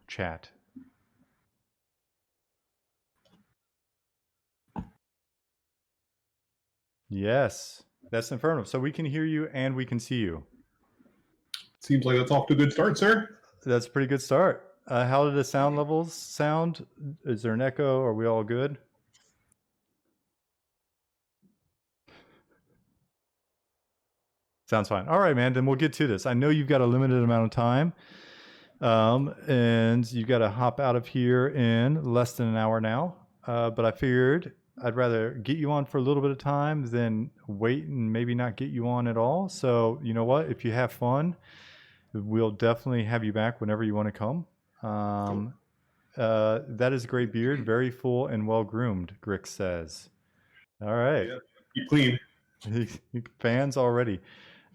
chat. Yes, that's Inferno. So we can hear you and we can see you. Seems like that's off to a good start, sir. That's a pretty good start. How did the sound levels sound? Is there an echo? Are we all good? Sounds fine. All right, man. Then we'll get to this. I know you've got a limited amount of time, and you've got to hop out of here in less than an hour now. But I figured I'd rather get you on for a little bit of time than wait and maybe not get you on at all. So you know what? If you have fun, we'll definitely have you back whenever you want to come. That is a great beard, very full and well groomed, Grix says. All right. Yeah, keep clean. Fans already.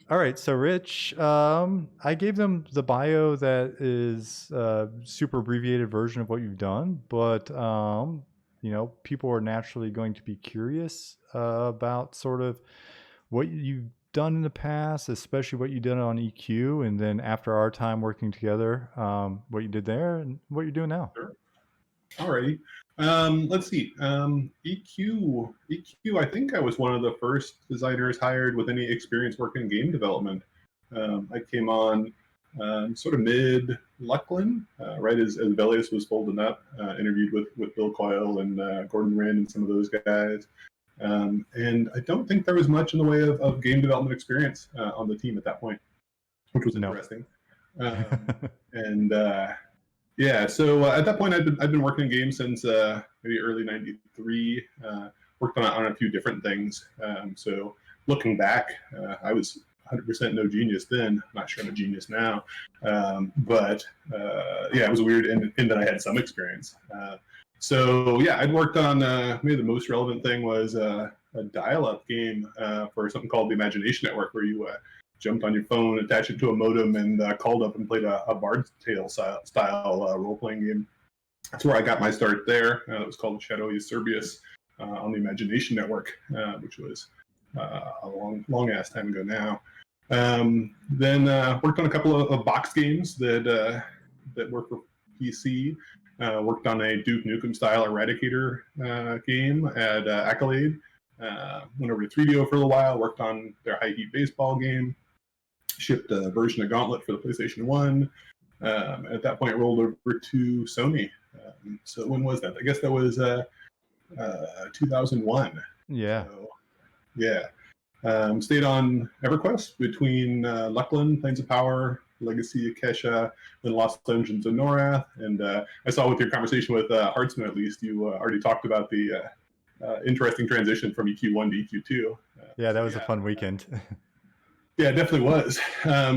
All right, so Rich, I gave them the bio that is super abbreviated version of what you've done, but you know, people are naturally going to be curious about sort of what you've done in the past, especially what you did on EQ, and then after our time working together, what you did there and what you're doing now. Sure. Alrighty. Let's see. EQ. I think I was one of the first designers hired with any experience working in game development. I came on sort of mid Lucklin, right as Velius was folding up. Interviewed with Bill Coyle and Gordon Rand and some of those guys. And I don't think there was much in the way of game development experience on the team at that point, which was interesting. Yeah, so at that point, I've been working in games since maybe early '93. Worked on a few different things. So looking back, I was 100% no genius then. I'm not sure I'm a genius now, but yeah, it was weird in that I had some experience. So yeah, I'd worked on maybe the most relevant thing was a dial-up game for something called the Imagination Network, where you jumped on your phone, attached it to a modem, and called up and played a Bard's Tale style role-playing game. That's where I got my start there. It was called Shadow Eusebius on the Imagination Network, which was a long ass time ago now. Then worked on a couple of box games that were for PC. Worked on a Duke Nukem style Eradicator game at Accolade. Went over to 3DO for a little while. Worked on their High Heat baseball game. Shipped a version of Gauntlet for the PlayStation 1. At that point, rolled over to Sony. So when was that? I guess that was 2001. Yeah. So, yeah. Stayed on EverQuest between Lucklin, Plains of Power, Legacy of Kesha, then Lost Dungeons of Norath. And I saw with your conversation with Hartzman, at least, you already talked about the interesting transition from EQ1 to EQ2. Yeah, that was a fun weekend. Yeah, it definitely was.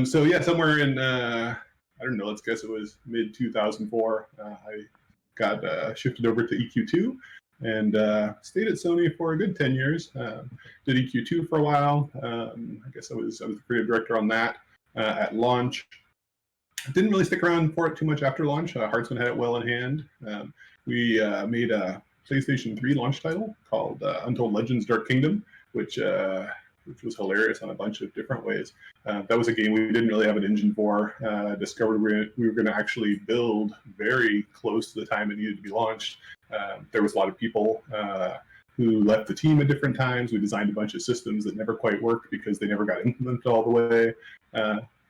So yeah, somewhere in, I don't know, let's guess it was mid 2004, I got shifted over to EQ2 and stayed at Sony for a good 10 years. Did EQ2 for a while. I guess I was the creative director on that at launch. Didn't really stick around for it too much after launch. Hartzman had it well in hand. We made a PlayStation 3 launch title called Untold Legends Dark Kingdom, which was hilarious on a bunch of different ways. That was a game we didn't really have an engine for. Discovered we were going to actually build very close to the time it needed to be launched. There was a lot of people who left the team at different times. We designed a bunch of systems that never quite worked because they never got implemented all the way.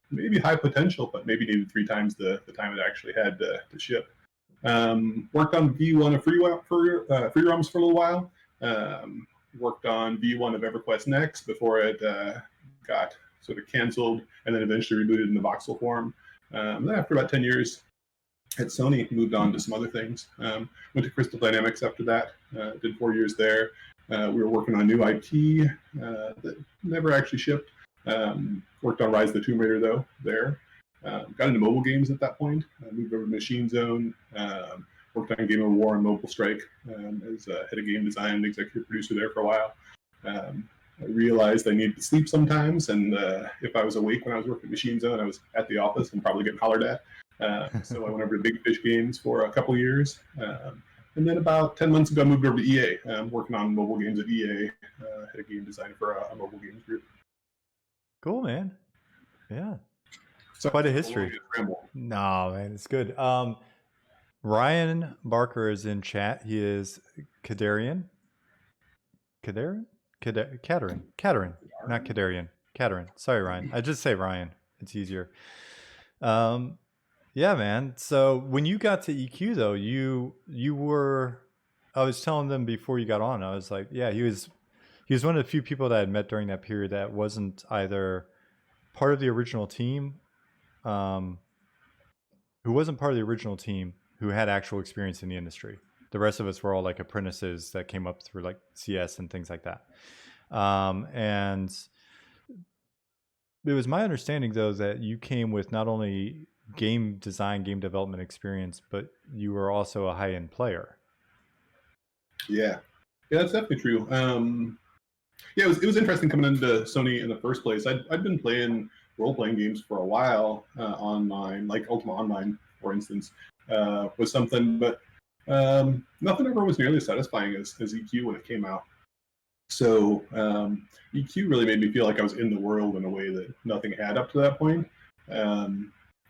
Maybe high potential, but maybe needed 3 times the time it actually had to ship. Worked on V1 of free ROMs for a little while. Worked on V1 of EverQuest Next before it got sort of canceled and then eventually rebooted in the voxel form. Then after about 10 years at Sony, moved on to some other things. Went to Crystal Dynamics after that, did 4 years there. We were working on new IP that never actually shipped. Worked on Rise of the Tomb Raider though there. Got into mobile games at that point. Moved over to Machine Zone. Worked on Game of War and Mobile Strike as head of game design and executive producer there for a while. I realized I needed to sleep sometimes, and if I was awake when I was working at Machine Zone, I was at the office and probably getting hollered at. So I went over to Big Fish Games for a couple years. And then about 10 months ago, I moved over to EA. Working on mobile games at EA, head of game design for a mobile games group. Cool, man. Yeah. So quite a history. No, man, it's good. Ryan Barker is in chat. He is Kadarian. Katerin, not Kadarian. Katerin. Sorry, Ryan. I just say Ryan. It's easier. Yeah, man. So when you got to EQ though, you were. I was telling them before you got on. I was like, yeah, he was one of the few people that I had met during that period that wasn't either part of the original team, who wasn't part of the original team, who had actual experience in the industry. The rest of us were all like apprentices that came up through like CS and things like that. And it was my understanding though that you came with not only game design, game development experience, but you were also a high-end player. Yeah, that's definitely true. Yeah, it was interesting coming into Sony in the first place. I'd been playing role-playing games for a while online, like Ultima Online, for instance, was something, but nothing ever was nearly as satisfying as EQ when it came out. So EQ really made me feel like I was in the world in a way that nothing had up to that point.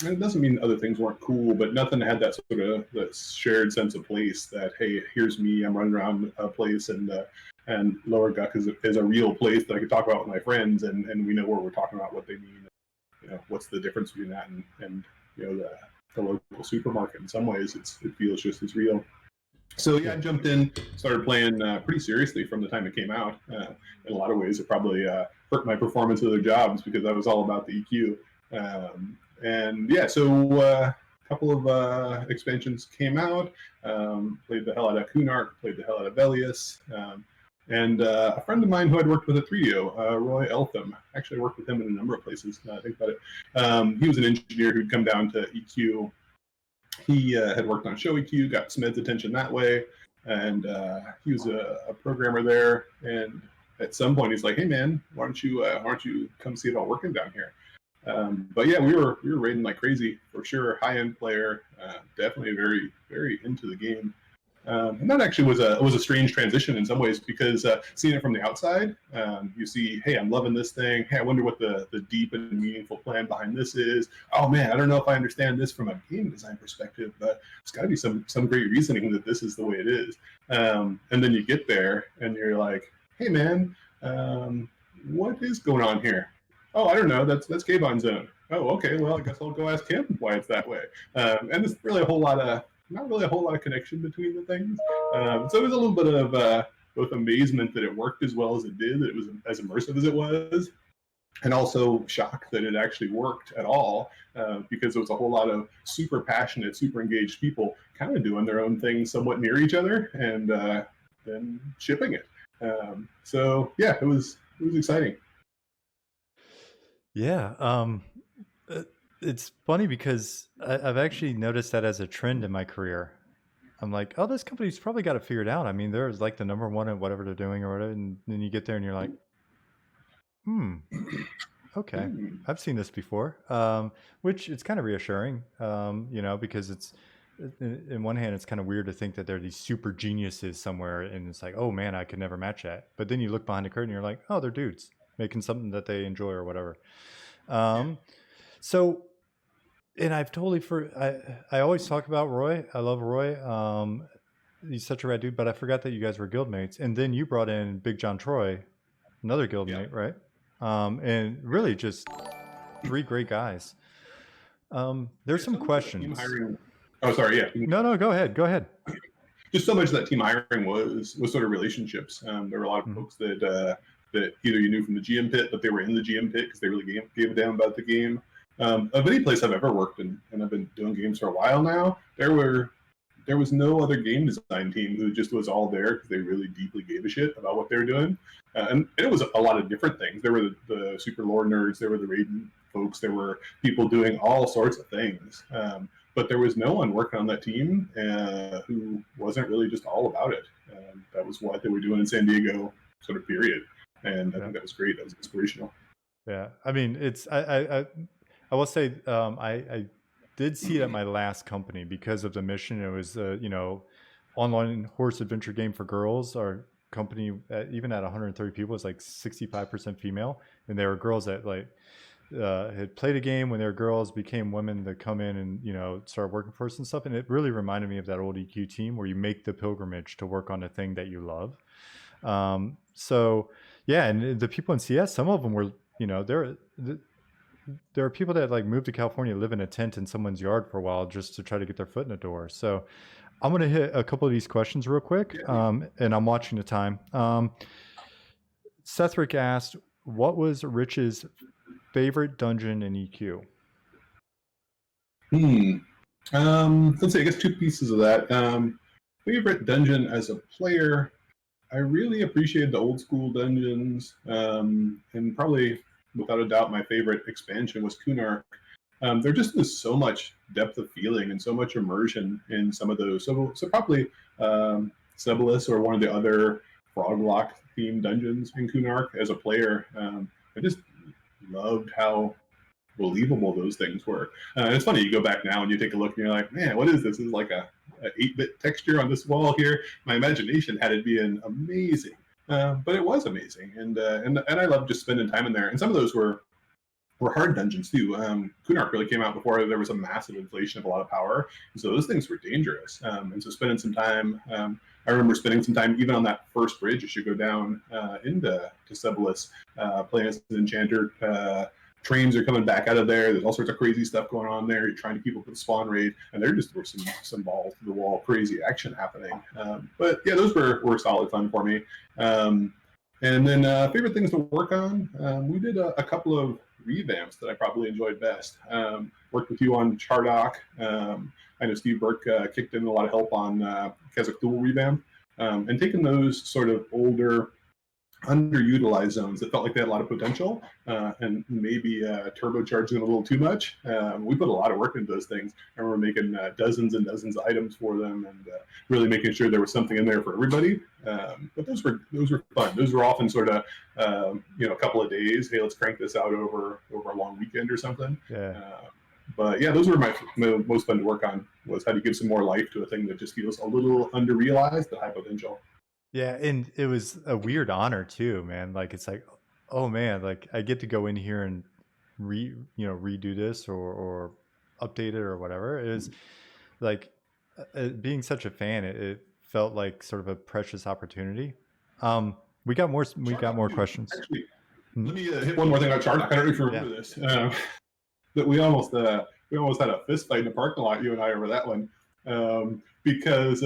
And it doesn't mean other things weren't cool, but nothing had that sort of that shared sense of place. That hey, here's me, I'm running around a place, and Lower Guck is a real place that I could talk about with my friends, and we know what we're talking about, what they mean, you know, what's the difference between that and you know the local supermarket. In some ways, it feels just as real. So yeah, I jumped in, started playing pretty seriously from the time it came out. In a lot of ways, it probably hurt my performance of other jobs because I was all about the EQ. And yeah, so a couple of expansions came out. Played the hell out of Kunark, played the hell out of Velius. And a friend of mine who I'd worked with at 3DO, Roy Eltham, actually I worked with him in a number of places. Now I think about it. He was an engineer who'd come down to EQ. He had worked on Show EQ, got Smed's attention that way, and he was a programmer there. And at some point, he's like, "Hey, man, why don't you come see it all working down here?" But yeah, we were raiding like crazy for sure. High end player, definitely very very into the game. And that actually was a strange transition in some ways because seeing it from the outside, you see, hey, I'm loving this thing. Hey, I wonder what the deep and meaningful plan behind this is. Oh man, I don't know if I understand this from a game design perspective, but it's got to be some great reasoning that this is the way it is. And then you get there and you're like, hey man, what is going on here? Oh, I don't know. That's Kavon Zone. Oh, okay. Well, I guess I'll go ask him why it's that way. And there's really not really a whole lot of connection between the things. So it was a little bit of both amazement that it worked as well as it did, that it was as immersive as it was, and also shock that it actually worked at all, because there was a whole lot of super passionate, super engaged people kind of doing their own thing somewhat near each other and then shipping it. So yeah, it was exciting. Yeah. It's funny because I've actually noticed that as a trend in my career. I'm like, oh, this company's probably got it figured out. I mean, they're like the number one at whatever they're doing or whatever. And then you get there and you're like, okay, I've seen this before. Which it's kind of reassuring, you know, because it's, in one hand, it's kind of weird to think that there are these super geniuses somewhere and it's like, oh man, I could never match that. But then you look behind the curtain and you're like, oh, they're dudes making something that they enjoy or whatever. So, and I've totally I always talk about Roy. I love Roy. He's such a rad dude, but I forgot that you guys were guildmates. And then you brought in Big John Troy, another guildmate, right? And really just three great guys. There's some questions. Oh, sorry. Yeah. No, go ahead. Just so much of that team hiring was sort of relationships. There were a lot of folks that either you knew from the GM pit, but they were in the GM pit because they really gave a damn about the game. Of any place I've ever worked in, and I've been doing games for a while now, there was no other game design team who just was all there because they really deeply gave a shit about what they were doing. And it was a lot of different things. There were the super lore nerds, there were the raiding folks, there were people doing all sorts of things. But there was no one working on that team who wasn't really just all about it. That was what they were doing in San Diego, sort of period. And I think that was great. That was inspirational. Yeah, I mean, it's I will say I did see it at my last company because of the mission. It was you know, online horse adventure game for girls. Our company, even at 130 people, was like 65% female, and there were girls that like had played a game when they were girls, became women that come in and start working for us and stuff. And it really reminded me of that old EQ team where you make the pilgrimage to work on a thing that you love. So yeah, and the people in CS, some of them were, there are people that like moved to California, live in a tent in someone's yard for a while just to try to get their foot in the door. So I'm going to hit a couple of these questions real quick, and I'm watching the time. Sethrick asked, what was Rich's favorite dungeon in EQ? Let's see, I guess two pieces of that. Favorite dungeon as a player, I really appreciated the old school dungeons, and probably without a doubt my favorite expansion was Kunark. There just was so much depth of feeling and so much immersion in some of those. So probably Sebelis or one of the other Froglock themed dungeons in Kunark as a player. I just loved how believable those things were. It's funny, you go back now and you take a look and you're like, man, what is this? This is like a 8-bit texture on this wall here. My imagination had it being amazing, but it was amazing, and I loved just spending time in there. And some of those were hard dungeons too. Kunark really came out before there was a massive inflation of a lot of power, and so those things were dangerous. And so spending some time, I remember spending some time even on that first bridge as you go down into Sebelis, playing as an enchanter. Trains are coming back out of there. There's all sorts of crazy stuff going on there. You're trying to keep up with the spawn rate, and there just were some balls to the wall, crazy action happening. But yeah, those were solid fun for me. And then favorite things to work on. We did a couple of revamps that I probably enjoyed best. Worked with you on Chardock. I know Steve Burke kicked in a lot of help on Kazakh revamp, and taking those sort of older, underutilized zones that felt like they had a lot of potential, and maybe turbocharging them a little too much. We put a lot of work into those things. I remember making dozens and dozens of items for them, and really making sure there was something in there for everybody. But those were fun. Those were often sort of a couple of days. Hey, let's crank this out over a long weekend or something. Yeah. But yeah, those were my most fun to work on. Was how to give some more life to a thing that just feels a little underrealized but high potential. Yeah, and it was a weird honor too, man. Like it's like, oh man, like I get to go in here and redo this or update it or whatever. It was like being such a fan, it felt like sort of a precious opportunity. We got more questions. Actually, let me hit one more thing about Chardock. I don't know if you remember this. That we almost had a fist fight in the parking lot, you and I, over that one, because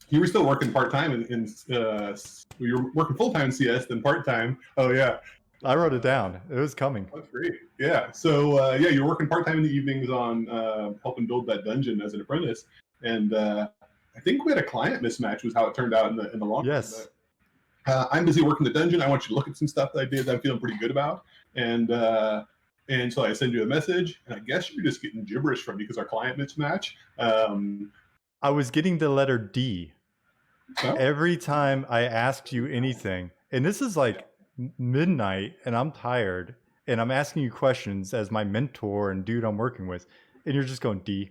you were still working part-time in you were working full-time in CS, then part-time. Oh yeah, I wrote it down. It was coming. That's great. Yeah. So yeah, you're working part-time in the evenings on helping build that dungeon as an apprentice, and I think we had a client mismatch was how it turned out in the long run. Yes. I'm busy working the dungeon. I want you to look at some stuff that I did that I'm feeling pretty good about, and so I send you a message, and I guess you're just getting gibberish from me because our client mismatch. I was getting the letter D every time I asked you anything. And this is like midnight and I'm tired and I'm asking you questions as my mentor and dude I'm working with. And you're just going D.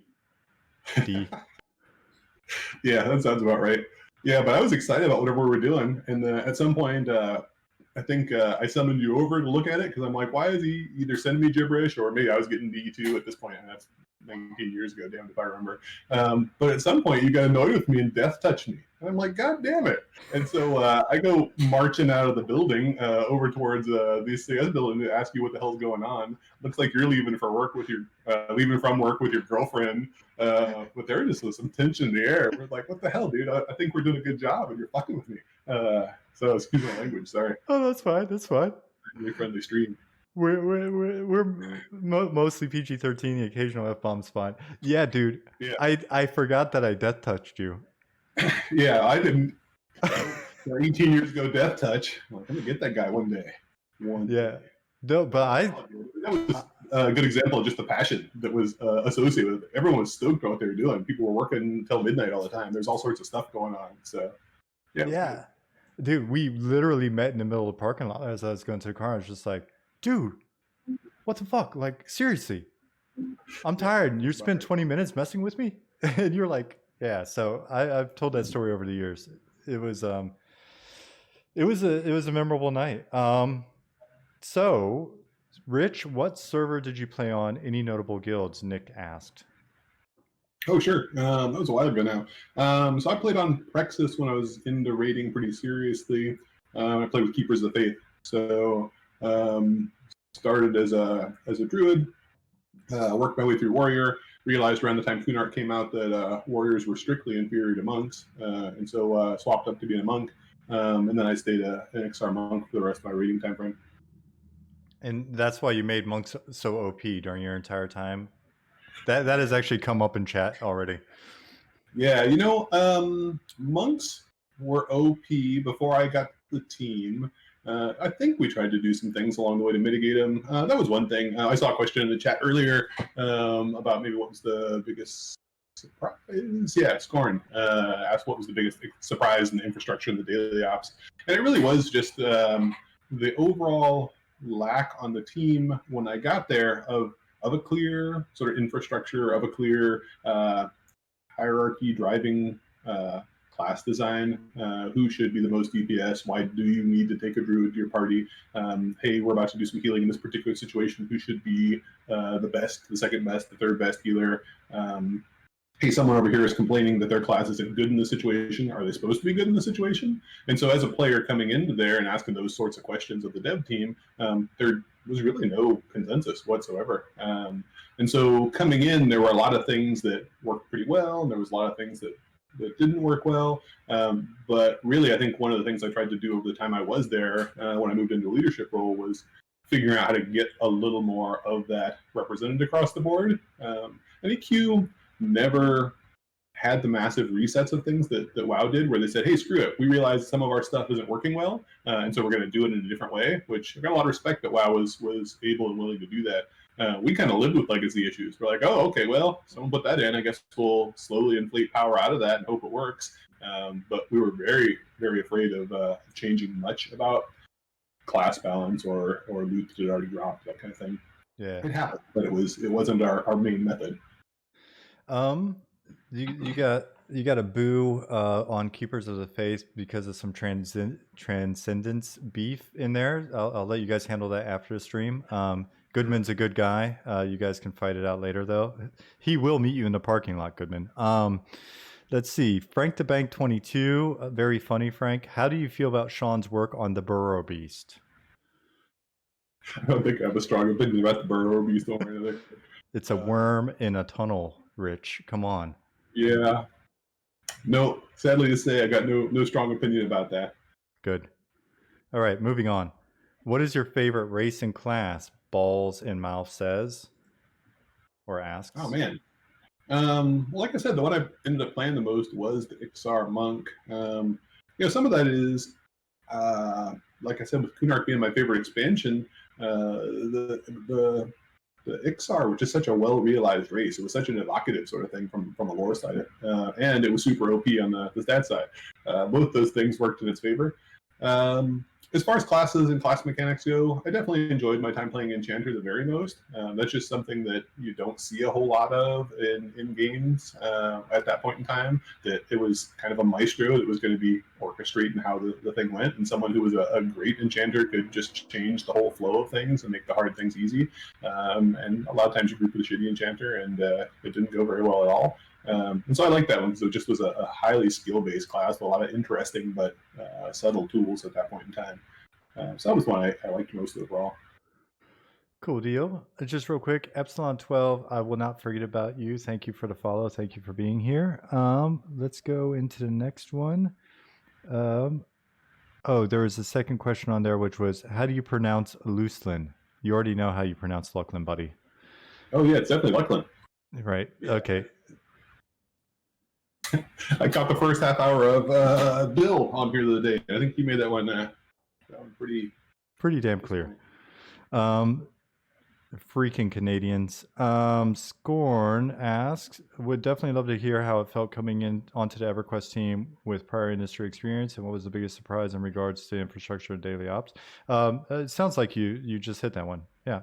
Yeah, that sounds about right. Yeah, but I was excited about whatever we were doing. And at some point, I think I summoned you over to look at it because I'm like, why is he either sending me gibberish or maybe I was getting D2 at this point, and that's 19 years ago, damned if I remember. But at some point, you got annoyed with me and death touched me. And I'm like, God damn it. And so I go marching out of the building over towards the CS building to ask you what the hell's going on. Looks like you're leaving from work with your girlfriend. But there just was some tension in the air. We're like, what the hell, dude? I think we're doing a good job and you're fucking with me. So excuse my language, sorry. Oh, that's fine. That's fine. Really friendly stream. We're mostly PG-13. The occasional F-bomb's fine. Yeah, dude. Yeah. I forgot that I death touched you. Yeah, I didn't. 18 years ago, death touch. I'm like, I'm gonna get that guy one day. Day. No, but that was a good example of just the passion that was associated with it. Everyone was stoked about what they were doing. People were working until midnight all the time. There's all sorts of stuff going on. So yeah. Dude, we literally met in the middle of the parking lot as I was going to the car. I was just like, dude, what the fuck? Like, seriously, I'm tired. You spent 20 minutes messing with me? And you're like, yeah. So I've told that story over the years. It was a memorable night. So Rich, what server did you play on? Any notable guilds? Nick asked. Oh, sure. That was a while ago now. So I played on Praxis when I was into raiding pretty seriously. I played with Keepers of the Faith. So started as a druid, worked my way through warrior. Realized around the time Kunart came out that warriors were strictly inferior to monks, and so swapped up to being a monk. And then I stayed an XR monk for the rest of my raiding time frame. And that's why you made monks so OP during your entire time. That has actually come up in chat already. Yeah, monks were OP before I got the team. I think we tried to do some things along the way to mitigate them. That was one thing. I saw a question in the chat earlier about maybe what was the biggest surprise. Yeah, Scorn asked what was the biggest surprise in the infrastructure in the daily ops. And it really was just the overall lack on the team when I got there of a clear sort of infrastructure, of a clear hierarchy driving class design. Who should be the most DPS? Why do you need to take a druid to your party? Hey, we're about to do some healing in this particular situation. Who should be the best, the second best, the third best healer? Hey, someone over here is complaining that their class isn't good in the situation. Are they supposed to be good in the situation? And so as a player coming into there and asking those sorts of questions of the dev team, there was really no consensus whatsoever. And so coming in, there were a lot of things that worked pretty well, and there was a lot of things that didn't work well. But really, I think one of the things I tried to do over the time I was there, when I moved into a leadership role, was figuring out how to get a little more of that represented across the board. And EQ never had the massive resets of things that WoW did, where they said, hey, screw it, we realized some of our stuff isn't working well, and so we're going to do it in a different way, which I got a lot of respect that WoW was able and willing to do that. We kind of lived with legacy issues. We're like, oh, okay, well, someone put that in. I guess we'll slowly inflate power out of that and hope it works. But we were very, very afraid of changing much about class balance or loot that had already dropped, that kind of thing. Yeah, it happened, but it wasn't our main method. You got a boo on Keepers of the Faith because of some transcendence beef in there. I'll let you guys handle that after the stream. Goodman's a good guy. You guys can fight it out later, though. He will meet you in the parking lot, Goodman. Let's see. Frank the Bank 22. Very funny, Frank. How do you feel about Sean's work on the Burrow Beast? I don't think I have a strong opinion about the Burrow Beast one way or another. It's a worm in a tunnel, Rich. Come on. Yeah. No, sadly to say, I got no strong opinion about that. Good. All right, moving on. What is your favorite race and class? Balls in mouth says or asks. Oh man. Well, like I said, the one I ended up playing the most was the Ixar Monk. Some of that is, like I said, with Kunark being my favorite expansion, the Ixar was just such a well-realized race. It was such an evocative sort of thing from a lore side, and it was super OP on the stat side. Both those things worked in its favor. As far as classes and class mechanics go, I definitely enjoyed my time playing Enchanter the very most. That's just something that you don't see a whole lot of in games at that point in time. That it was kind of a maestro that was going to be orchestrating how the thing went, and someone who was a great Enchanter could just change the whole flow of things and make the hard things easy. And a lot of times you group with a shitty Enchanter, and it didn't go very well at all. And so I like that one because it just was a highly skill-based class with a lot of interesting but subtle tools at that point in time. So that was one I liked most overall. Cool deal. Just real quick, Epsilon 12, I will not forget about you. Thank you for the follow. Thank you for being here. Let's go into the next one. There was a second question on there, which was, how do you pronounce Luclin? You already know how you pronounce Luclin, buddy. Oh, yeah, it's definitely Luclin. Right. Yeah. Okay. I caught the first half hour of Bill on here the other day. I think he made that one pretty damn clear. Freaking Canadians. Scorn asks, would definitely love to hear how it felt coming in onto the EverQuest team with prior industry experience, and what was the biggest surprise in regards to infrastructure and daily ops. It sounds like you just hit that one. Yeah.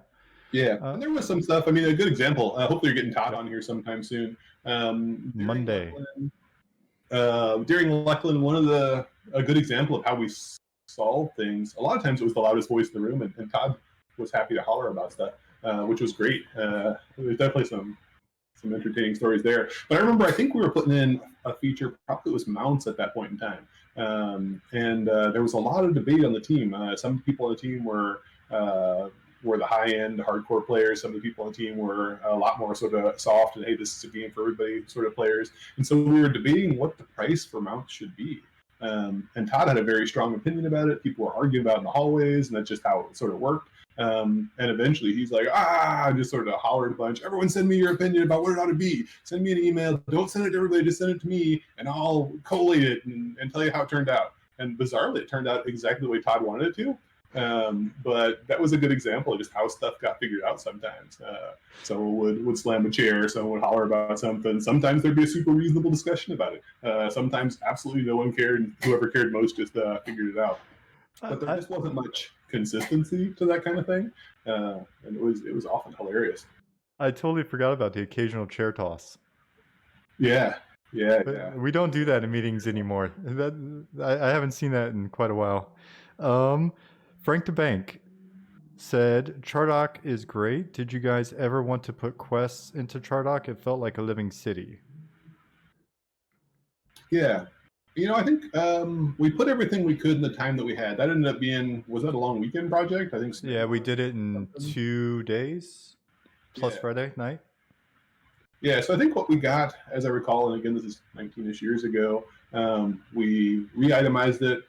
Yeah, and there was some stuff. I mean, a good example. Hopefully, you're getting Todd on here sometime soon. Monday. During Luclin, a good example of how we solve things. A lot of times, it was the loudest voice in the room, and Todd was happy to holler about stuff, which was great. There's definitely some entertaining stories there. But I remember, I think we were putting in a feature, probably it was mounts at that point in time. And there was a lot of debate on the team. Some people on the team were the high-end hardcore players. Some of the people on the team were a lot more sort of soft and, hey, this is a game for everybody sort of players. And so we were debating what the price for mounts should be. And Todd had a very strong opinion about it. People were arguing about it in the hallways, and that's just how it sort of worked. And eventually he's like, just sort of hollered a bunch. Everyone send me your opinion about what it ought to be. Send me an email. Don't send it to everybody. Just send it to me, and I'll collate it and tell you how it turned out. And bizarrely, it turned out exactly the way Todd wanted it to. But that was a good example of just how stuff got figured out sometimes. Someone would slam a chair, someone would holler about something. Sometimes there'd be a super reasonable discussion about it. Sometimes absolutely no one cared, and whoever cared most just figured it out. But there just wasn't much consistency to that kind of thing, and it was often hilarious. I totally forgot about the occasional chair toss. Yeah. We don't do that in meetings anymore. I haven't seen that in quite a while. Frank the Bank said, Chardock is great. Did you guys ever want to put quests into Chardock? It felt like a living city. Yeah. I think we put everything we could in the time that we had. That ended up being, was that a long weekend project? I think so. Yeah, we did it in 2 days, plus Friday night. Yeah, so I think what we got, as I recall, and again, this is 19-ish years ago, we re-itemized it,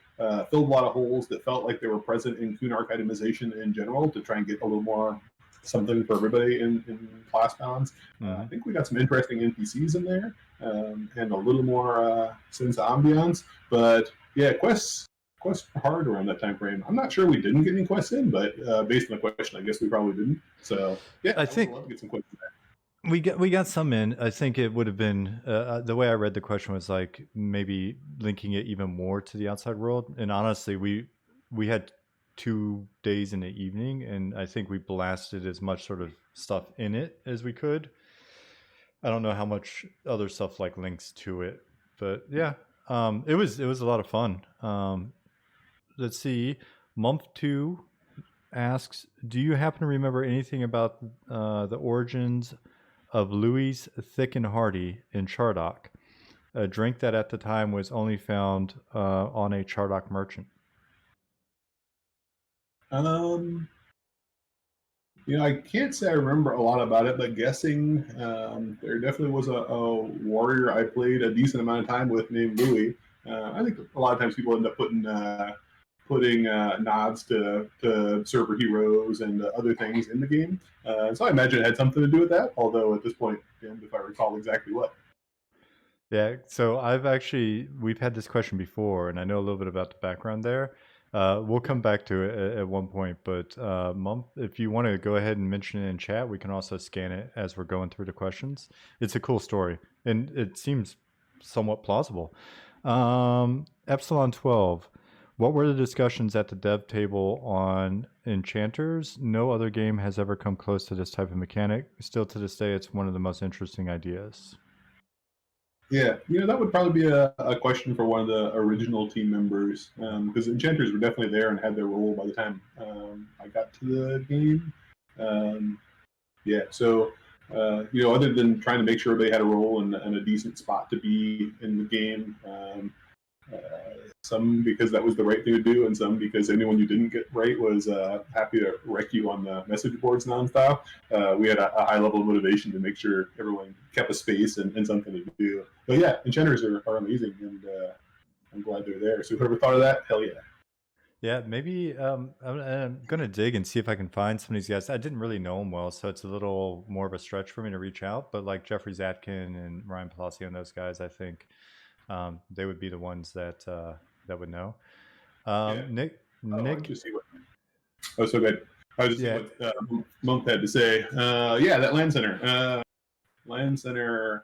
filled a lot of holes that felt like they were present in Kunark itemization in general to try and get a little more something for everybody in class balance. I think we got some interesting NPCs in there, and a little more sense of ambiance. But yeah, quests were hard around that time frame. I'm not sure we didn't get any quests in, but based on the question, I guess we probably didn't. So yeah, I think I'd love to get some quests in there. We got some in. I think it would have been the way I read the question was like maybe linking it even more to the outside world. And honestly, we had 2 days in the evening, and I think we blasted as much sort of stuff in it as we could. I don't know how much other stuff like links to it, but yeah, it was a lot of fun. Let's see, Month 2 asks, do you happen to remember anything about the origins of Louis Thick and Hearty in Chardock, a drink that at the time was only found on a Chardock merchant? I can't say I remember a lot about it, but guessing there definitely was a warrior I played a decent amount of time with named Louis. I think a lot of times people end up putting nods to server heroes and other things in the game. So I imagine it had something to do with that, although at this point, if I recall exactly what. Yeah, so we've had this question before, and I know a little bit about the background there. We'll come back to it at one point, but if you want to go ahead and mention it in chat, we can also scan it as we're going through the questions. It's a cool story, and it seems somewhat plausible. Epsilon 12, what were the discussions at the dev table on enchanters? No other game has ever come close to this type of mechanic. Still to this day, it's one of the most interesting ideas. Yeah, that would probably be a question for one of the original team members, because enchanters were definitely there and had their role by the time I got to the game. So other than trying to make sure they had a role and a decent spot to be in the game, some because that was the right thing to do, and some because anyone you didn't get right was happy to wreck you on the message boards nonstop. We had a high level of motivation to make sure everyone kept a space and something to do. But yeah, enchanters are amazing, and I'm glad they're there. So whoever thought of that, hell yeah. Yeah, maybe I'm going to dig and see if I can find some of these guys. I didn't really know them well, so it's a little more of a stretch for me to reach out. But like Jeffrey Zatkin and Ryan Palacio and those guys, I think they would be the ones that would know. Nick. So good. I was just seeing what Monk had to say. That land center.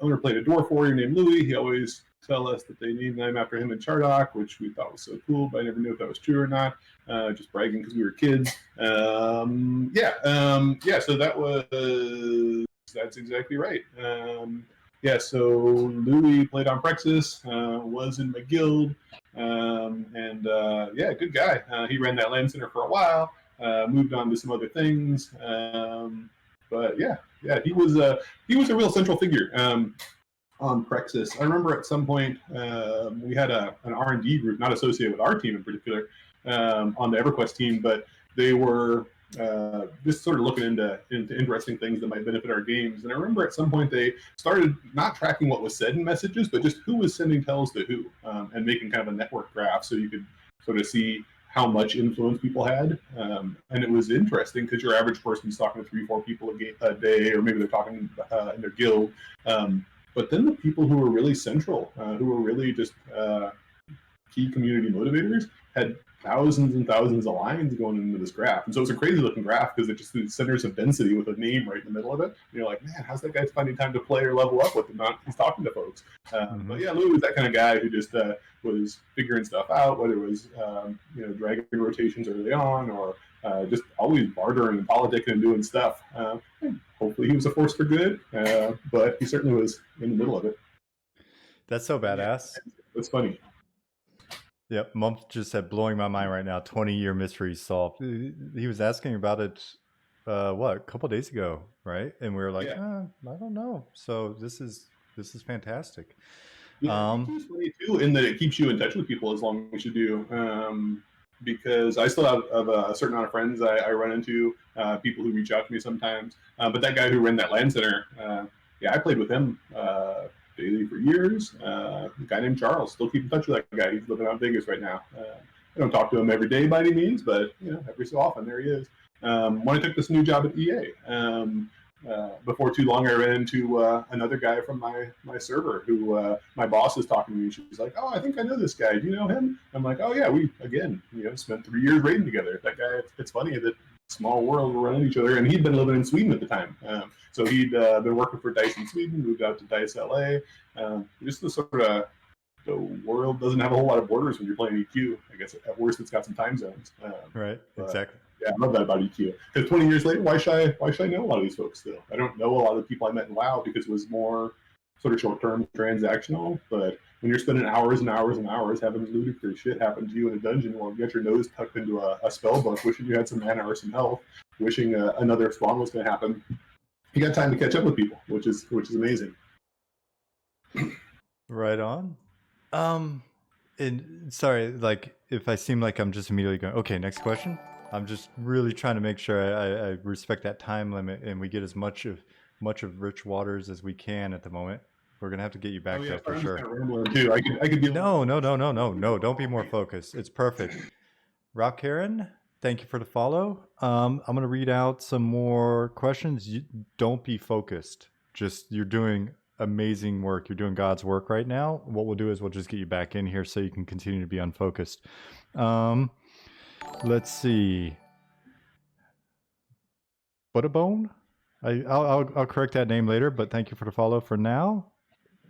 Owner played a dwarf warrior named Louis. He always tell us that they named them after him in Chardock, which we thought was so cool, but I never knew if that was true or not. Just bragging because we were kids. So that's exactly right. So Louis played on Prexis, was in my guild, good guy. He ran that land center for a while. moved on to some other things. But yeah, he was a real central figure. On Prexis. I remember at some point we had an R&D group, not associated with our team in particular, on the EverQuest team, but they were just sort of looking into interesting things that might benefit our games. And I remember at some point they started not tracking what was said in messages, but just who was sending tells to who, and making kind of a network graph so you could sort of see how much influence people had. And it was interesting because your average person's talking to 3-4 people a day, or maybe they're talking in their guild. But then the people who were really central, who were really just key community motivators, had thousands and thousands of lines going into this graph. And so it's a crazy looking graph because it just centers of density with a name right in the middle of it. And you're like, man, how's that guy finding time to play or level up with him? He's talking to folks. But yeah, Lou was that kind of guy who just was figuring stuff out, whether it was dragon rotations early on, or just always bartering and politicking and doing stuff. Hopefully he was a force for good, but he certainly was in the middle of it. That's so badass. It's funny. Yep, Mump just said, blowing my mind right now, 20-year mystery solved. He was asking about it, a couple days ago, right? And we were like, I don't know. So this is fantastic. Yeah, it's funny too, in that it keeps you in touch with people as long as you do. Because I still have a certain amount of friends I run into, people who reach out to me sometimes. But that guy who ran that LAN center, I played with him daily for years. A guy named Charles, still keep in touch with that guy. He's living out in Vegas right now. I don't talk to him every day by any means, but every so often there he is. When I took this new job at EA, before too long, I ran into another guy from my server who my boss is talking to me. She's like, "Oh, I think I know this guy. Do you know him?" I'm like, "Oh yeah, we spent 3 years raiding together." That guy. It's funny that small world we're running each other, and he'd been living in Sweden at the time. So he'd been working for DICE in Sweden, moved out to DICE LA. Just the sort of the world doesn't have a whole lot of borders when you're playing EQ. I guess at worst it's got some time zones. Right. Exactly. Yeah, I love that about EQ. Because 20 years later, why should I know a lot of these folks still? I don't know a lot of the people I met in WoW because it was more sort of short-term transactional. But when you're spending hours and hours and hours having ludicrous shit happen to you in a dungeon while you got your nose tucked into a spell book, wishing you had some mana or some health, wishing another spawn was going to happen, you got time to catch up with people, which is amazing. Right on. And sorry, like if I seem like I'm just immediately going, okay, next question. I'm just really trying to make sure I respect that time limit and we get as much of Rich Waters as we can at the moment. We're gonna have to get you back there for sure. Too. I could be No. Don't be more focused. It's perfect. Rock Karen, thank you for the follow. I'm gonna read out some more questions. Don't be focused. Just you're doing amazing work. You're doing God's work right now. What we'll do is we'll just get you back in here so you can continue to be unfocused. Let's see. Butterbone? I'll correct that name later, but thank you for the follow for now.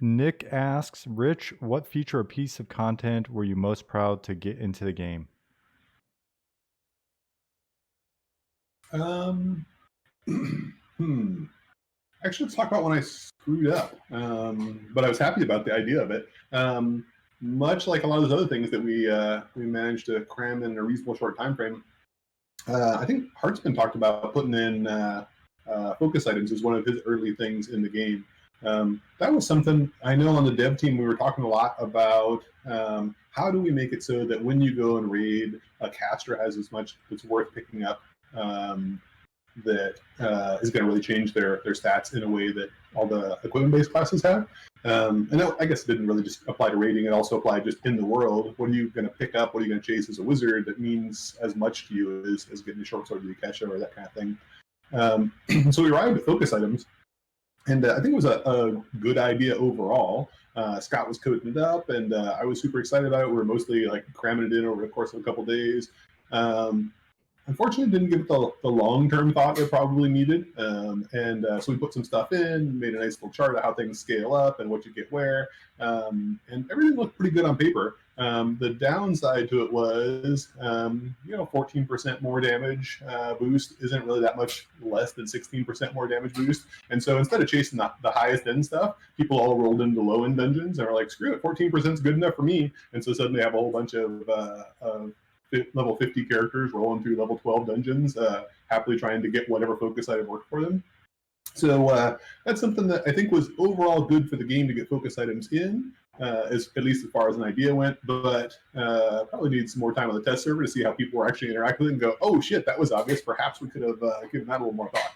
Nick asks, Rich, what feature or piece of content were you most proud to get into the game? Actually, let's talk about when I screwed up. But I was happy about the idea of it. Much like a lot of those other things that we managed to cram in a reasonable short time frame. I think Hart's been talked about putting in focus items as one of his early things in the game. That was something I know on the dev team we were talking a lot about. How do we make it so that when you go and raid, a caster has as much that's worth picking up that is going to really change their stats in a way that all the equipment-based classes have. And that, I guess, didn't really just apply to raiding. It also applied just in the world. What are you going to pick up? What are you going to chase as a wizard that means as much to you as getting a short sword to the Kesha or that kind of thing? So we arrived at focus items. And I think it was a good idea overall. Scott was coding it up, and I was super excited about it. We were mostly like cramming it in over the course of a couple of days. Unfortunately, didn't give it the long-term thought it probably needed. So we put some stuff in, made a nice little chart of how things scale up and what you get where. And everything looked pretty good on paper. The downside to it was, 14% more damage boost isn't really that much less than 16% more damage boost. And so instead of chasing the highest end stuff, people all rolled into low end dungeons and were like, screw it, 14% is good enough for me. And so suddenly I have a whole bunch of level 50 characters rolling through level 12 dungeons, happily trying to get whatever focus item worked for them. So that's something that I think was overall good for the game to get focus items in, at least as far as an idea went, but probably needs some more time on the test server to see how people were actually interacting with it and go, oh shit, that was obvious. Perhaps we could have given that a little more thought.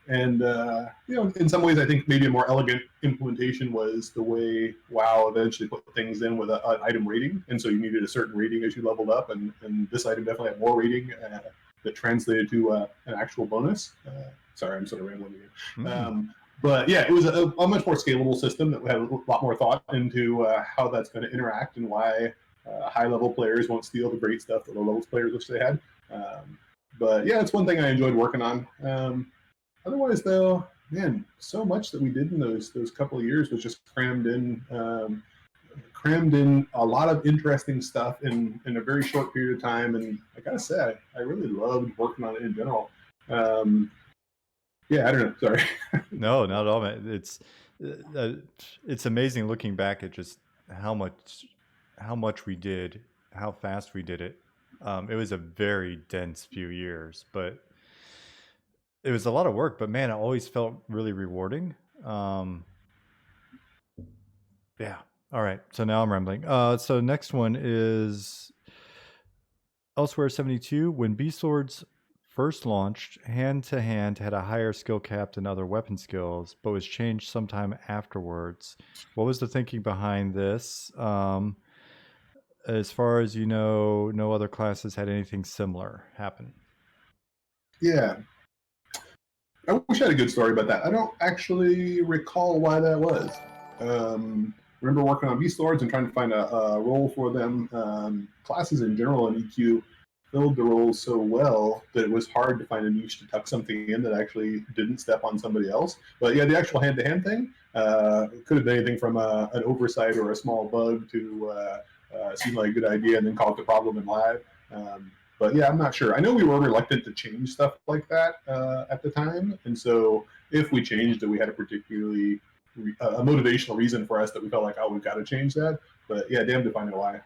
In some ways, I think maybe a more elegant implementation was the way WoW eventually put things in with an item rating, and so you needed a certain rating as you leveled up, and this item definitely had more rating that translated to an actual bonus. Sorry, I'm sort of rambling here. But yeah, it was a much more scalable system that had a lot more thought into how that's going to interact and why high-level players won't steal the great stuff that low-level players wish they had. But yeah, it's one thing I enjoyed working on. Otherwise, though, man, so much that we did in those couple of years was just crammed in a lot of interesting stuff in a very short period of time. And I gotta say, I really loved working on it in general. Yeah, I don't know. Sorry. No, not at all, man. It's amazing looking back at just how much we did, how fast we did it. It was a very dense few years, but it was a lot of work. But man, it always felt really rewarding. Yeah. All right. So now I'm rambling. So next one is Elsewhere 72. When Beastlords first launched, hand-to-hand had a higher skill cap than other weapon skills, but was changed sometime afterwards. What was the thinking behind this? As far as you know, no other classes had anything similar happen. Yeah. I wish I had a good story about that. I don't actually recall why that was. Remember working on Beastlords and trying to find a role for them. Classes in general in EQ filled the roles so well that it was hard to find a niche to tuck something in that actually didn't step on somebody else. But yeah, the actual hand-to-hand thing could have been anything from an oversight or a small bug to seem like a good idea and then cause the problem in live. But yeah, I'm not sure. I know we were reluctant to change stuff like that at the time, and so if we changed it, we had a particularly a motivational reason for us that we felt like, oh, we've got to change that. But yeah, damn if I know why.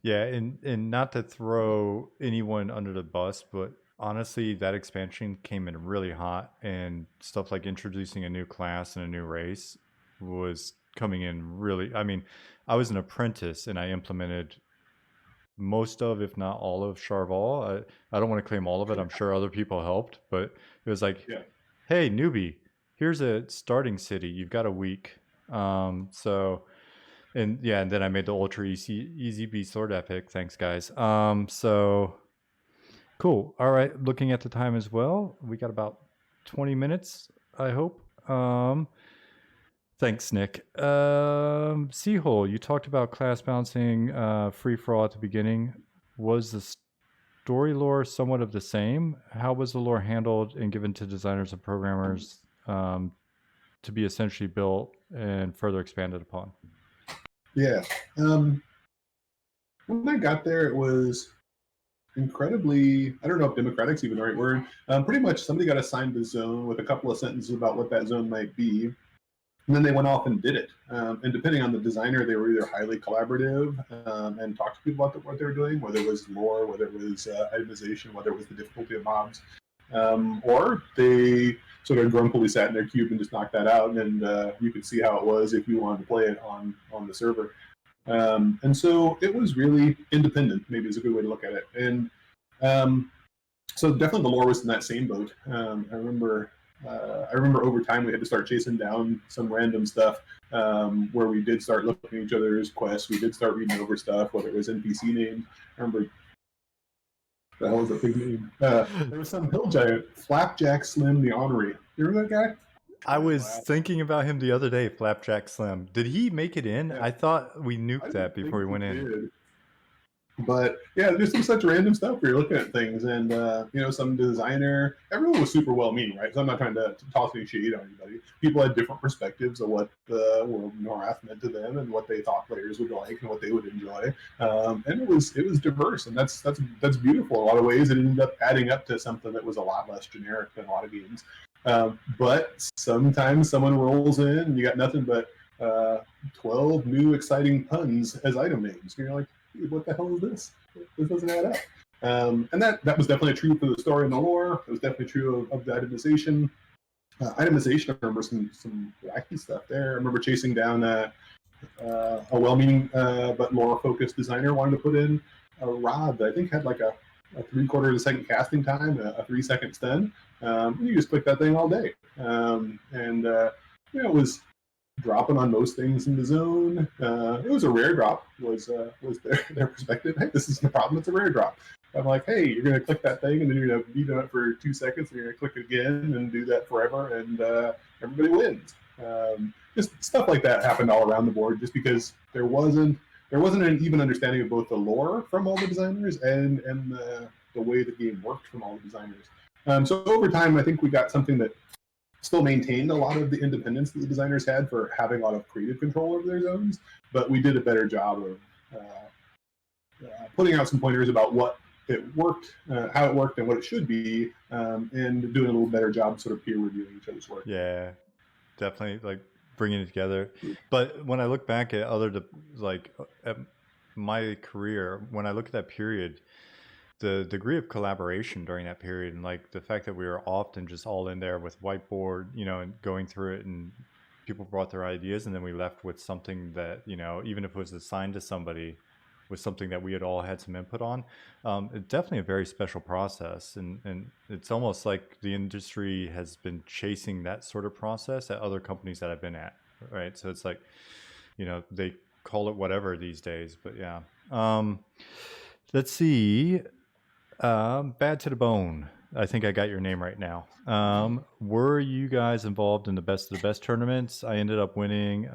Yeah, and not to throw anyone under the bus, but honestly, that expansion came in really hot, and stuff like introducing a new class and a new race was coming in really. I mean, I was an apprentice, and I implemented most of, if not all of, Charval. I don't want to claim all of it. I'm sure other people helped, but it was like, Yeah. Hey, newbie, here's a starting city. You've got a week. And yeah, and then I made the ultra easy Beastlord epic. Thanks, guys. So cool. All right, looking at the time as well, we got about 20 minutes, I hope. Thanks, Nick. Seahole, you talked about class bouncing free for all at the beginning. Was the story lore somewhat of the same? How was the lore handled and given to designers and programmers to be essentially built and further expanded upon? Yeah. When I got there, it was incredibly, I don't know if democratic's even the right word. Pretty much somebody got assigned the zone with a couple of sentences about what that zone might be. And then they went off and did it. And depending on the designer, they were either highly collaborative and talked to people about what they were doing, whether it was lore, whether it was itemization, whether it was the difficulty of mobs, or they sort of grumpily sat in their cube and just knocked that out, and you could see how it was if you wanted to play it on the server. And so it was really independent, maybe is a good way to look at it. And so definitely the lore was in that same boat. I remember over time we had to start chasing down some random stuff where we did start looking at each other's quests. We did start reading over stuff, whether it was NPC names. I remember that was a big name. There was some hill giant, Flapjack Slim the Honorary. You remember that guy? I was thinking about him the other day, Flapjack Slim. Did he make it in? Yeah. I thought we nuked that before we went in. But yeah, there's some such random stuff where you're looking at things, and some designer, everyone was super well meaning, right? So I'm not trying to toss any shade on anybody. People had different perspectives of what the world of Norath meant to them and what they thought players would like and what they would enjoy. And it was diverse, and that's beautiful. In a lot of ways, it ended up adding up to something that was a lot less generic than a lot of games. But sometimes someone rolls in and you got nothing but 12 new exciting puns as item names. And you're like, what the hell is this? This doesn't add up. And that was definitely true for the story and the lore. It was definitely true of the itemization. Itemization, I remember some wacky stuff there. I remember chasing down a well-meaning but lore-focused designer wanted to put in a rod that I think had like a 3/4 of a second casting time, a 3-second stun. You just click that thing all day, and it was dropping on most things in the zone. It was a rare drop. Was their perspective? Hey, this is the problem. It's a rare drop. I'm like, hey, you're gonna click that thing, and then you're gonna beat on it for 2 seconds, and you're gonna click it again, and do that forever, and everybody wins. Just stuff like that happened all around the board, just because there wasn't an even understanding of both the lore from all the designers and the way the game worked from all the designers. So over time, I think we got something that still maintained a lot of the independence that the designers had for having a lot of creative control over their zones, but we did a better job of putting out some pointers about what it worked, how it worked, and what it should be, and doing a little better job sort of peer reviewing each other's work. Yeah, definitely like bringing it together. But when I look back at at my career, when I look at that period, the degree of collaboration during that period, and like the fact that we were often just all in there with whiteboard, and going through it, and people brought their ideas, and then we left with something that, even if it was assigned to somebody, was something that we had all had some input on. It's definitely a very special process, and it's almost like the industry has been chasing that sort of process at other companies that I've been at, right? So it's like, they call it whatever these days, but yeah. Let's see. Bad to the Bone. I think I got your name right now. Were you guys involved in the Best of the Best tournaments? I ended up winning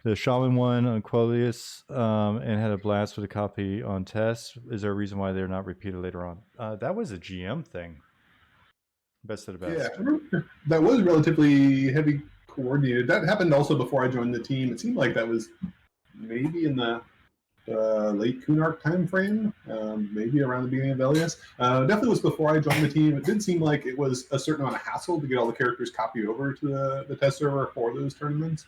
the Shaman one on Quellius, and had a blast with a copy on test. Is there a reason why they're not repeated later on? That was a GM thing. Best of the Best. Yeah, that was relatively heavy coordinated. That happened also before I joined the team. It seemed like that was maybe in the late Kunark time frame, maybe around the beginning of Elias. Definitely was before I joined the team. It did seem like it was a certain amount of hassle to get all the characters copied over to the test server for those tournaments.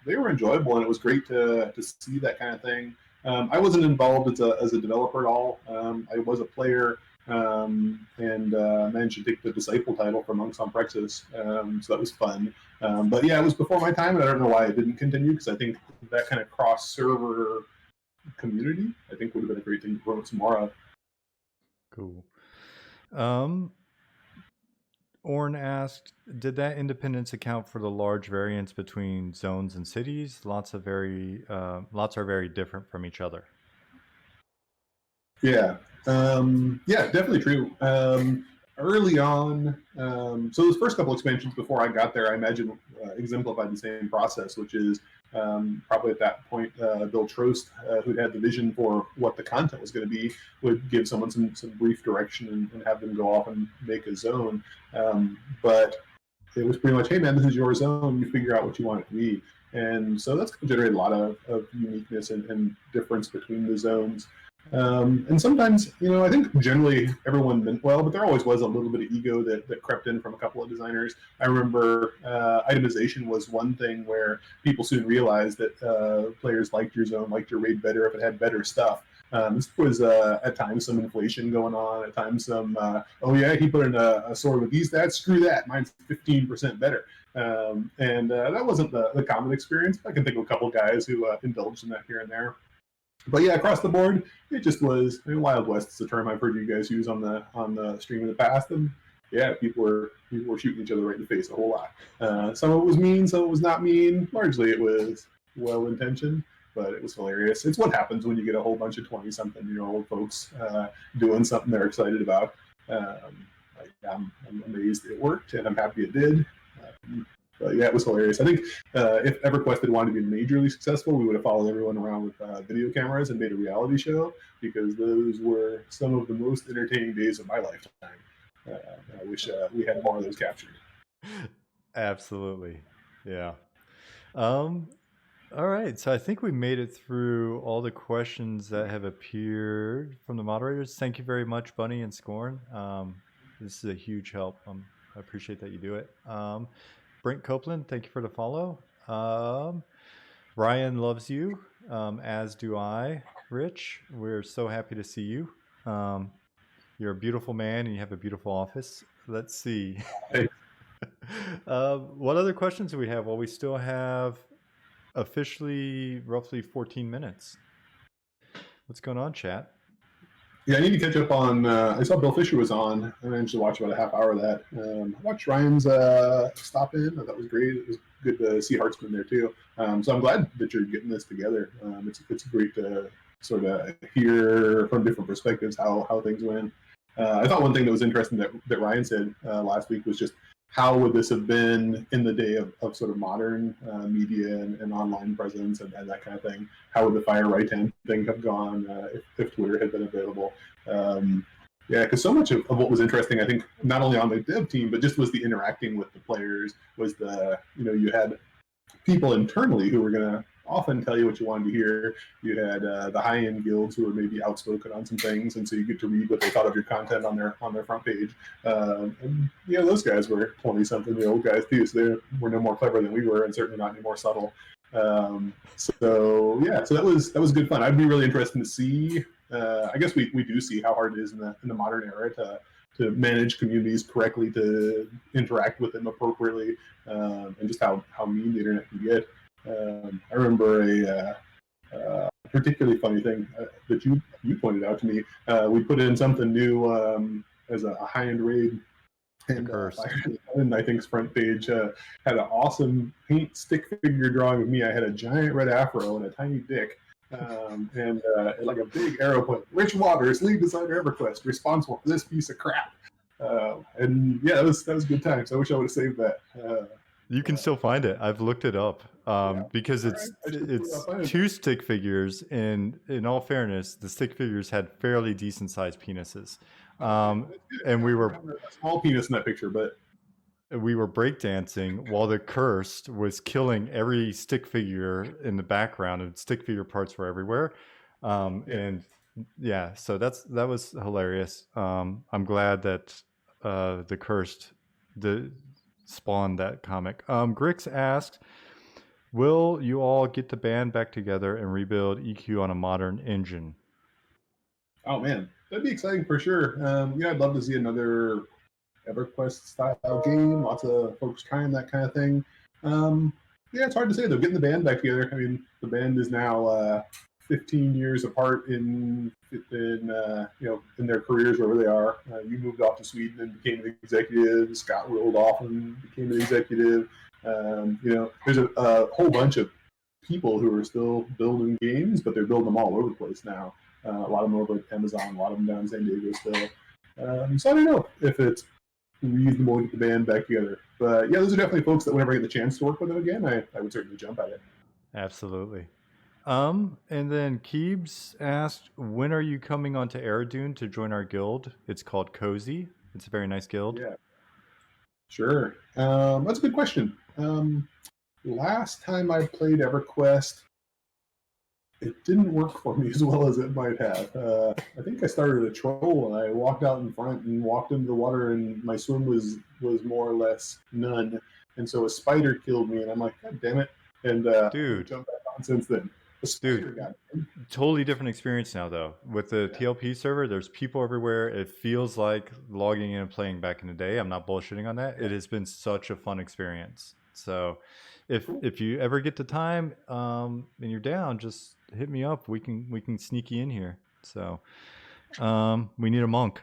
They were enjoyable, and it was great to see that kind of thing. I wasn't involved as a developer at all. I was a player, and managed to take the Disciple title for Monks on Praxis, so that was fun. But yeah, it was before my time, and I don't know why it didn't continue, because I think that kind of cross-server community, I think, would have been a great thing to promote some more of. Cool. Orn asked, did that independence account for the large variance between zones and cities? Lots are very different from each other. Yeah, definitely true. Early on, so those first couple expansions before I got there, I imagine exemplified the same process, which is probably at that point, Bill Trost, who'd had the vision for what the content was going to be, would give someone some brief direction and have them go off and make a zone. But it was pretty much, hey man, this is your zone, you figure out what you want it to be. And so that's going to generate a lot of uniqueness and difference between the zones. And sometimes, I think generally everyone meant well, but there always was a little bit of ego that crept in from a couple of designers. I remember itemization was one thing where people soon realized that players liked your zone, liked your raid better if it had better stuff. This was at times some inflation going on, at times some, oh yeah, he put in a sword with these stats, screw that, mine's 15% better. And that wasn't the common experience. I can think of a couple guys who indulged in that here and there. But yeah, across the board, it just was, Wild West is a term I've heard you guys use on the stream in the past, and yeah, people were shooting each other right in the face a whole lot. Some of it was mean, some of it was not mean. Largely, it was well intentioned, but it was hilarious. It's what happens when you get a whole bunch of 20-something-year-old folks doing something they're excited about. I'm amazed it worked, and I'm happy it did. But yeah, it was hilarious. I think if EverQuest had wanted to be majorly successful, we would have followed everyone around with video cameras and made a reality show, because those were some of the most entertaining days of my lifetime. I wish we had more of those captured. Absolutely. Yeah. All right. So I think we made it through all the questions that have appeared from the moderators. Thank you very much, Bunny and Scorn. This is a huge help. I appreciate that you do it. Brent Copeland, thank you for the follow. Ryan loves you, as do I. Rich. We're so happy to see you. You're a beautiful man and you have a beautiful office. Let's see. Hey. What other questions do we have? Well, we still have officially roughly 14 minutes. What's going on, chat? Yeah, I need to catch up on. I saw Bill Fisher was on. I managed to watch about a half hour of that. I watched Ryan's stop in. I thought it was great. It was good to see Hartzman there too. So I'm glad that you're getting this together. It's great to sort of hear from different perspectives how things went. I thought one thing that was interesting that Ryan said last week was just how would this have been in the day of sort of modern media and online presence and that kind of thing? How would the fire right hand thing have gone if Twitter had been available? Yeah, because so much of what was interesting, I think, not only on the dev team, but just was the interacting with the players, was you had people internally who were going to often tell you what you wanted to hear. You had the high-end guilds who were maybe outspoken on some things, and so you get to read what they thought of your content on their front page. And those guys were 20-something, the old guys too, so they were no more clever than we were, and certainly not any more subtle. So that was good fun. I'd be really interested to see. I guess we do see how hard it is in the modern era to manage communities correctly, to interact with them appropriately, and just how mean the internet can get. I remember a particularly funny thing that you pointed out to me. We put in something new as a high-end raid, and I think's front page had an awesome paint stick figure drawing of me. I had a giant red afro and a tiny dick. And like a big arrow point. Rich Waters, lead designer EverQuest, responsible for this piece of crap. And yeah, that was good times. I wish I would have saved that. You can still find it. I've looked it up because it's two stick figures. And in all fairness, the stick figures had fairly decent sized penises. And we were a small penis in that picture, but we were breakdancing while the cursed was killing every stick figure in the background, and stick figure parts were everywhere. And yeah, so that was hilarious. I'm glad that the cursed spawned that comic. Grix asked, will you all get the band back together and rebuild EQ on a modern engine? Oh man, that'd be exciting for sure. I'd love to see another EverQuest style game. Lots of folks trying that kind of thing. It's hard to say though. Getting the band back together. I mean, the band is now 15 years apart in their careers wherever they are. You moved off to Sweden and became an executive. Scott rolled off and became an executive. There's a whole bunch of people who are still building games, but they're building them all over the place now. A lot of them over at Amazon, a lot of them down in San Diego still. So I don't know if it's reasonable to get the band back together. But yeah, those are definitely folks that whenever I get the chance to work with them again, I would certainly jump at it. Absolutely. And then Keebs asked, when are you coming onto Aerodune to join our guild? It's called Cozy. It's a very nice guild. Yeah. Sure. That's a good question. Last time I played EverQuest, it didn't work for me as well as it might have. I think I started a troll and I walked out in front and walked into the water, and my swim was more or less none. And so a spider killed me, and I'm like, God damn it. And dude, jumped back on since then. Dude, totally different experience now though. With the TLP server, there's people everywhere. It feels like logging in and playing back in the day. I'm not bullshitting on that. It has been such a fun experience. So if you ever get the time and you're down, just hit me up. We can sneak you in here. So we need a monk.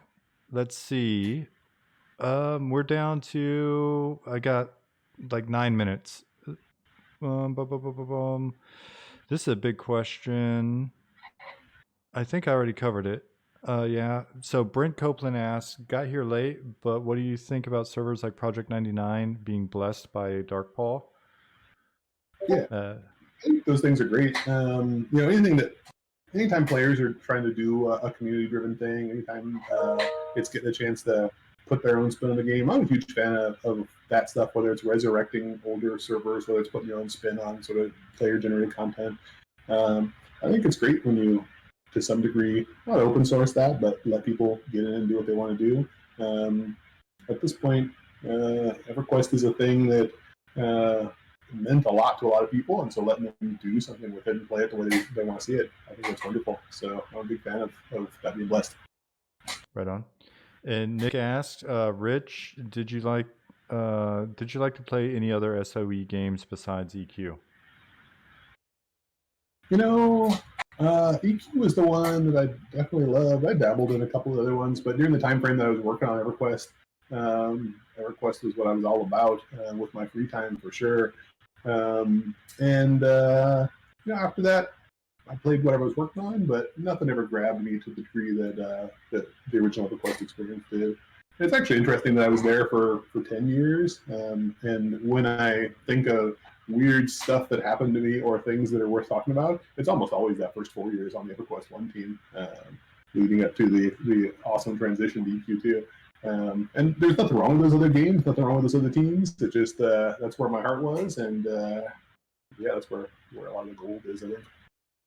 Let's see. We're down to, I got like 9 minutes. This is a big question. I think I already covered it. Yeah. So Brent Copeland asks, got here late, but what do you think about servers like Project 99 being blessed by Darkpaw? Yeah, I think those things are great. Anytime players are trying to do a community-driven thing, anytime it's getting a chance to put their own spin on the game, I'm a huge fan of that stuff, whether it's resurrecting older servers, whether it's putting your own spin on sort of player-generated content. I think it's great when you, to some degree, not open source that, but let people get in and do what they want to do. At this point, EverQuest is a thing that meant a lot to a lot of people, and so letting them do something with it and play it the way they want to see it, I think that's wonderful. So I'm a big fan of that being blessed. Right on. And Nick asked, Rich, did you like to play any other SOE games besides EQ? You know, EQ was the one that I definitely loved. I dabbled in a couple of other ones, but during the time frame that I was working on EverQuest, EverQuest was what I was all about with my free time for sure. After that, I played whatever I was working on, but nothing ever grabbed me to the degree that the original EverQuest experience did. It's actually interesting that I was there for 10 years, and when I think of weird stuff that happened to me or things that are worth talking about, it's almost always that first 4 years on the EverQuest 1 team, leading up to the awesome transition to EQ2. And there's nothing wrong with those other games, nothing wrong with those other teams. It just that's where my heart was, and that's where a lot of the gold is, I think.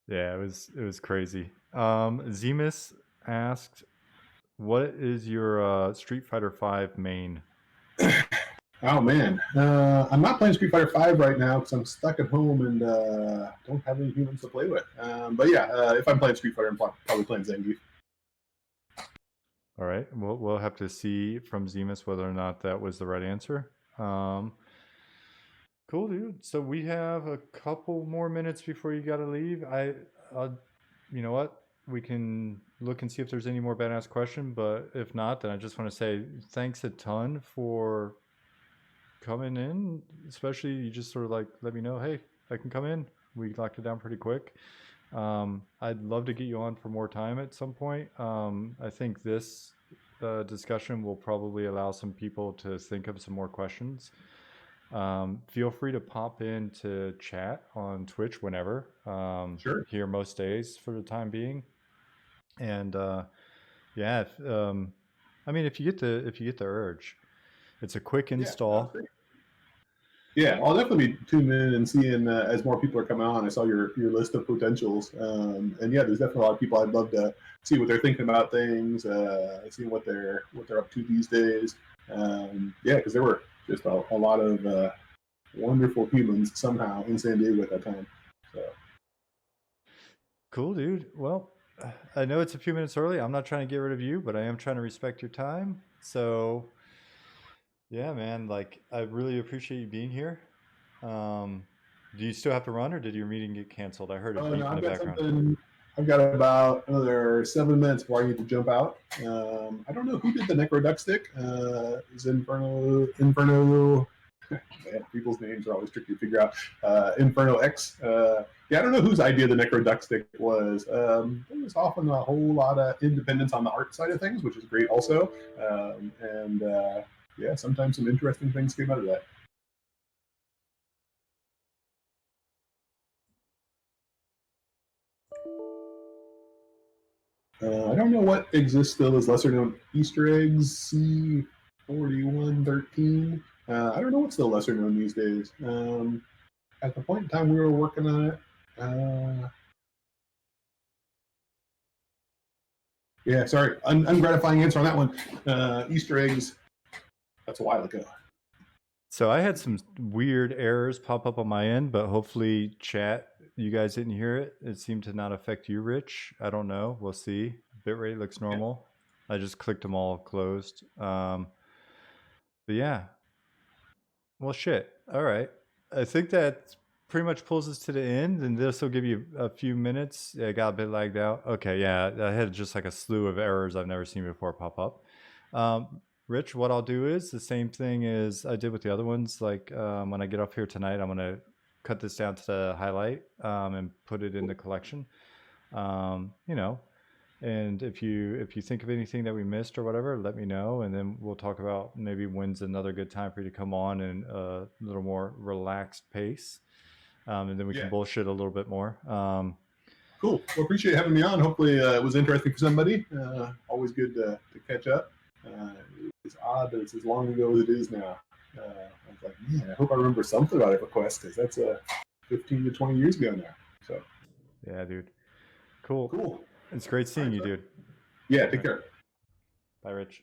Yeah, it was crazy. Zemus asked, what is your Street Fighter V main? Oh man, I'm not playing Street Fighter V right now because I'm stuck at home and don't have any humans to play with. But yeah, if I'm playing Street Fighter, I'm probably playing Zangief. All right, we'll have to see from Zemus whether or not that was the right answer. Cool, dude. So we have a couple more minutes before you got to leave. You know what? We can look and see if there's any more badass question, but if not, then I just want to say thanks a ton for coming in. Especially you just sort of like let me know, hey, I can come in. We locked it down pretty quick. I'd love to get you on for more time at some point. I think this discussion will probably allow some people to think of some more questions. Feel free to pop in to chat on Twitch whenever. Sure. Here most days for the time being. And if you get the urge, it's a quick install. Yeah, I'll definitely be tuning in and seeing as more people are coming on. I saw your list of potentials, and there's definitely a lot of people I'd love to see what they're thinking about things, see what they're up to these days. Because there were just a lot of wonderful humans somehow in San Diego at that time. So. Cool, dude. Well, I know it's a few minutes early. I'm not trying to get rid of you, but I am trying to respect your time. So, yeah, man, like I really appreciate you being here. Do you still have to run, or did your meeting get canceled? I heard it beep in the background. I've got about another 7 minutes before I need to jump out. I don't know who did the Necro Duck Stick. Is Inferno? Man, people's names are always tricky to figure out. Inferno X. I don't know whose idea the Necro Duck Stick was. There was often a whole lot of independence on the art side of things, which is great also. Sometimes some interesting things came out of that. I don't know what exists still as lesser known Easter eggs. C4113. I don't know what's still lesser known these days. At the point in time we were working on it. Sorry, ungratifying answer on that one. Easter eggs. That's a while ago. So I had some weird errors pop up on my end, but hopefully chat, you guys didn't hear it. It seemed to not affect you, Rich. I don't know. We'll see. Bitrate looks normal. I just clicked them all closed. But yeah. Well, shit. All right. I think that pretty much pulls us to the end, and this will give you a few minutes. I got a bit lagged out. Okay, yeah. I had just like a slew of errors I've never seen before pop up. Rich, what I'll do is the same thing as I did with the other ones. Like when I get off here tonight, I'm going to cut this down to the highlight and put it in the collection. And if you think of anything that we missed or whatever, let me know, and then we'll talk about maybe when's another good time for you to come on in a little more relaxed pace, and then we can bullshit a little bit more. Cool. Well, appreciate having me on. Hopefully it was interesting for somebody. Always good to catch up. It's odd that it's as long ago as it is now. I was like, man, I hope I remember something about EverQuest because that's 15 to 20 years ago now. So. Yeah, dude. Cool. It's great seeing you, dude. Yeah, take care. Bye, Rich.